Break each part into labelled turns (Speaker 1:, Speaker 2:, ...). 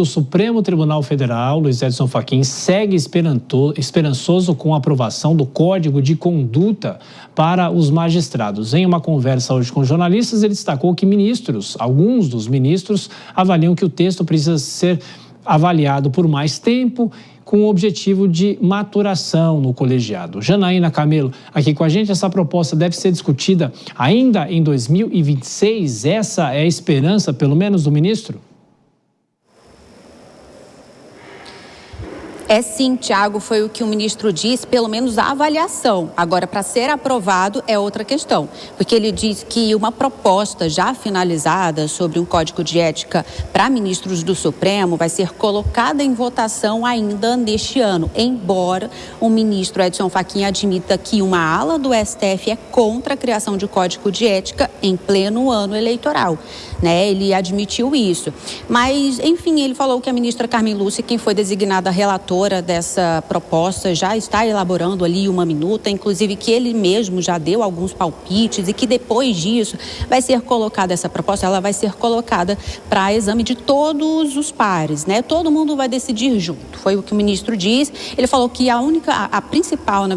Speaker 1: do Supremo Tribunal Federal, Luiz Edson Fachin, segue esperançoso com a aprovação do Código de Conduta para os magistrados. Em uma conversa hoje com jornalistas, ele destacou que alguns dos ministros, avaliam que o texto precisa ser avaliado por mais tempo, com o objetivo de maturação no colegiado. Janaína Camelo, aqui com a gente, essa proposta deve ser discutida ainda em 2026? Essa é a esperança, pelo menos, do ministro?
Speaker 2: É sim, Tiago, foi o que o ministro disse, pelo menos a avaliação. Agora, para ser aprovado é outra questão, porque ele diz que uma proposta já finalizada sobre um código de ética para ministros do Supremo vai ser colocada em votação ainda neste ano, embora o ministro Edson Fachin admita que uma ala do STF é contra a criação de código de ética em pleno ano eleitoral, né? Ele admitiu isso. Mas, enfim, ele falou que a ministra Carmen Lúcia, quem foi designada relatora dessa proposta, já está elaborando ali uma minuta, inclusive que ele mesmo já deu alguns palpites e que depois disso vai ser colocada essa proposta, ela vai ser colocada para exame de todos os pares, né? Todo mundo vai decidir junto, foi o que o ministro disse. Ele falou que a principal, na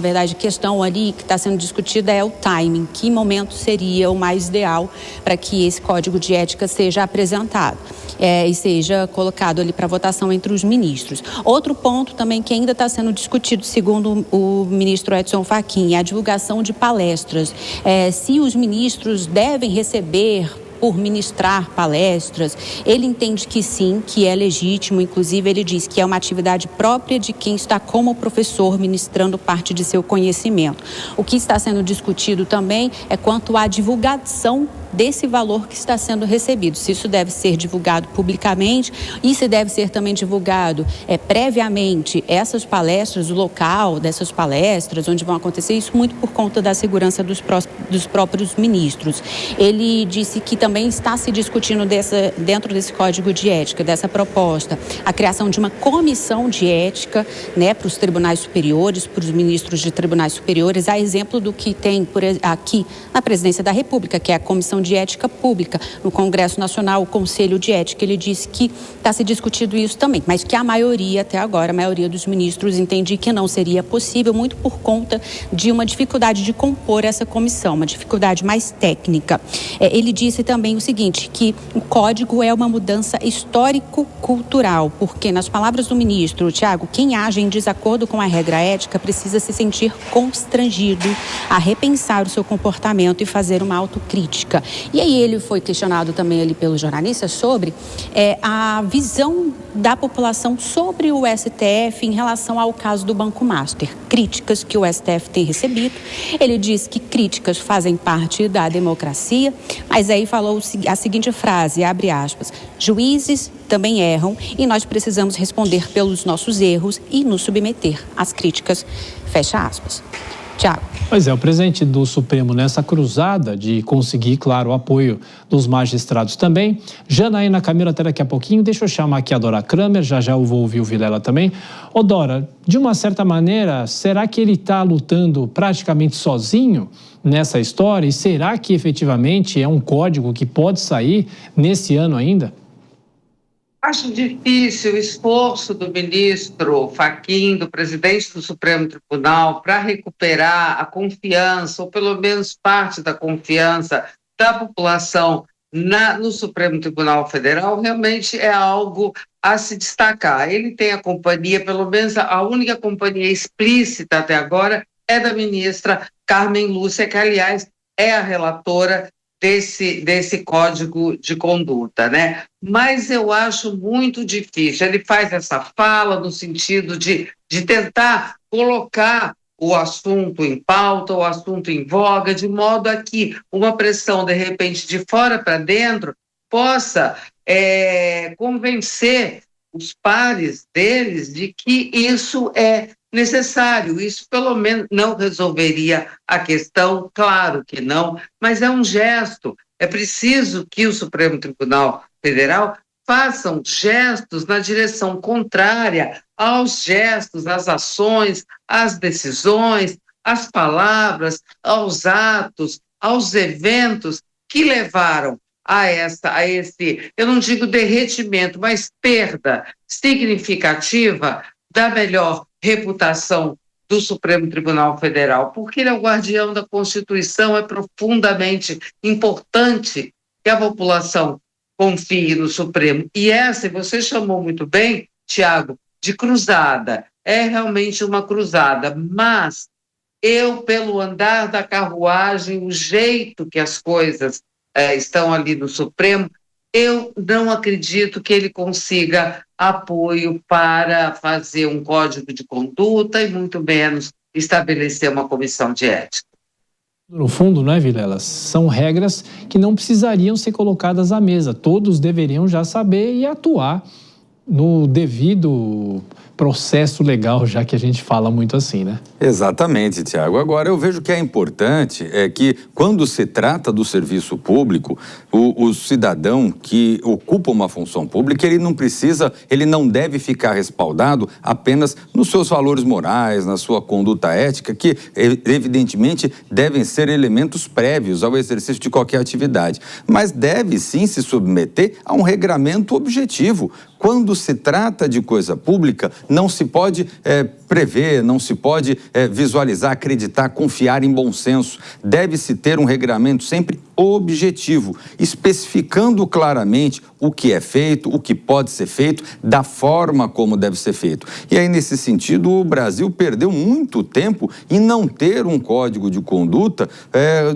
Speaker 2: verdade, questão ali que está sendo discutida é o timing, que momento seria o mais ideal para que esse código de ética seja apresentado e seja colocado ali para votação entre os ministros. Outro ponto também que ainda está sendo discutido, segundo o ministro Edson Fachin, é a divulgação de palestras. Se os ministros devem receber por ministrar palestras, ele entende que sim, que é legítimo, inclusive ele diz que é uma atividade própria de quem está como professor ministrando parte de seu conhecimento. O que está sendo discutido também é quanto à divulgação desse valor que está sendo recebido, se isso deve ser divulgado publicamente e se deve ser também divulgado previamente essas palestras, o local dessas palestras, onde vão acontecer, isso muito por conta da segurança dos próprios ministros. Ele disse que também está se discutindo dentro desse código de ética, dessa proposta, a criação de uma comissão de ética, né, para os tribunais superiores, para os ministros de tribunais superiores, a exemplo do que tem aqui na Presidência da República, que é a Comissão de Ética Pública, no Congresso Nacional, o Conselho de Ética. Ele disse que está se discutindo isso também, mas que a maioria, até agora, a maioria dos ministros entende que não seria possível, muito por conta de uma dificuldade de compor essa comissão, uma dificuldade mais técnica. Ele disse também o seguinte, que o código é uma mudança histórico-cultural, porque, nas palavras do ministro, Tiago, quem age em desacordo com a regra ética precisa se sentir constrangido a repensar o seu comportamento e fazer uma autocrítica. E aí ele foi questionado também ali pelos jornalistas sobre a visão da população sobre o STF em relação ao caso do Banco Master. Críticas que o STF tem recebido. Ele diz que críticas fazem parte da democracia, mas aí falou a seguinte frase, abre aspas, juízes também erram e nós precisamos responder pelos nossos erros e nos submeter às críticas, fecha aspas. Tiago.
Speaker 1: Pois é, o presidente do Supremo nessa cruzada de conseguir, claro, o apoio dos magistrados também. Janaína Camelo, até daqui a pouquinho. Deixa eu chamar aqui a Dora Kramer, já eu vou ouvir o Vilela também. Ô Dora, de uma certa maneira, será que ele está lutando praticamente sozinho nessa história? E será que efetivamente é um código que pode sair nesse ano ainda?
Speaker 3: Acho difícil o esforço do ministro Fachin, do presidente do Supremo Tribunal, para recuperar a confiança, ou pelo menos parte da confiança da população no Supremo Tribunal Federal, realmente é algo a se destacar. Ele tem a companhia, pelo menos a única companhia explícita até agora, é da ministra Carmen Lúcia, que, aliás, é a relatora desse código de conduta, né? Mas eu acho muito difícil. Ele faz essa fala no sentido de tentar colocar o assunto em pauta, o assunto em voga, de modo a que uma pressão, de repente, de fora para dentro, possa convencer os pares deles de que isso é necessário. Isso pelo menos não resolveria a questão, claro que não, mas é um gesto. É preciso que o Supremo Tribunal Federal façam gestos na direção contrária aos gestos, às ações, às decisões, às palavras, aos atos, aos eventos que levaram a esse, eu não digo derretimento, mas perda significativa da melhor reputação do Supremo Tribunal Federal, porque ele é o guardião da Constituição, é profundamente importante que a população confie no Supremo. E essa, você chamou muito bem, Tiago, de cruzada. É realmente uma cruzada, mas eu, pelo andar da carruagem, o jeito que as coisas estão ali no Supremo, eu não acredito que ele consiga apoio para fazer um código de conduta e muito menos estabelecer uma comissão de ética.
Speaker 1: No fundo, não é, Vilela? São regras que não precisariam ser colocadas à mesa. Todos deveriam já saber e atuar no devido processo legal, já que a gente fala muito assim, né?
Speaker 4: Exatamente, Tiago. Agora, eu vejo que é importante que, quando se trata do serviço público, o cidadão que ocupa uma função pública, ele não deve ficar respaldado apenas nos seus valores morais, na sua conduta ética, que, evidentemente, devem ser elementos prévios ao exercício de qualquer atividade. Mas deve, sim, se submeter a um regramento objetivo. Quando se trata de coisa pública, não se pode prever, não se pode visualizar, acreditar, confiar em bom senso. Deve-se ter um regramento sempre objetivo, especificando claramente o que é feito, o que pode ser feito, da forma como deve ser feito. E aí, nesse sentido, o Brasil perdeu muito tempo em não ter um código de conduta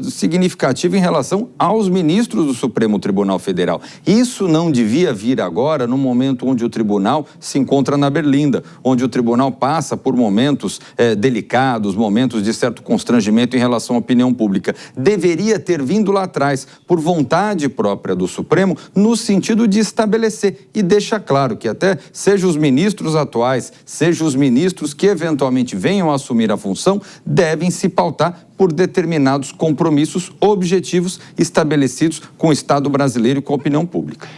Speaker 4: significativo em relação aos ministros do Supremo Tribunal Federal. Isso não devia vir agora, no momento onde o tribunal se encontra na berlinda, onde o tribunal passa por momentos delicados, momentos de certo constrangimento em relação à opinião pública. Deveria ter vindo lá atrás, por vontade própria do Supremo, no sentido de estabelecer e deixar claro que até seja os ministros atuais, seja os ministros que eventualmente venham a assumir a função, devem se pautar por determinados compromissos objetivos estabelecidos com o Estado brasileiro e com a opinião pública.